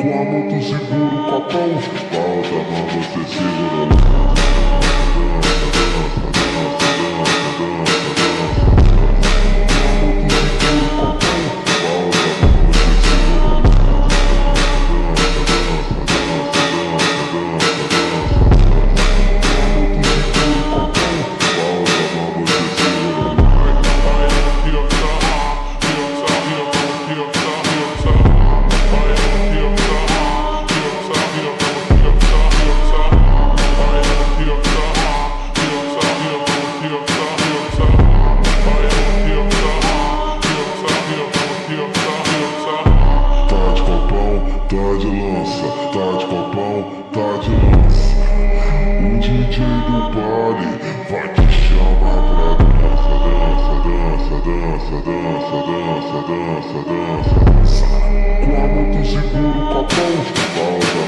Com a mão tu segura o copão, volta a mão você segura. Tá de lança, tá de copão, tá de lança. O DJ do baile vai te chamar pra dança, dança, dança, dança, dança, dança, dança, dança, dança. Com a mão tu segura o copão, volta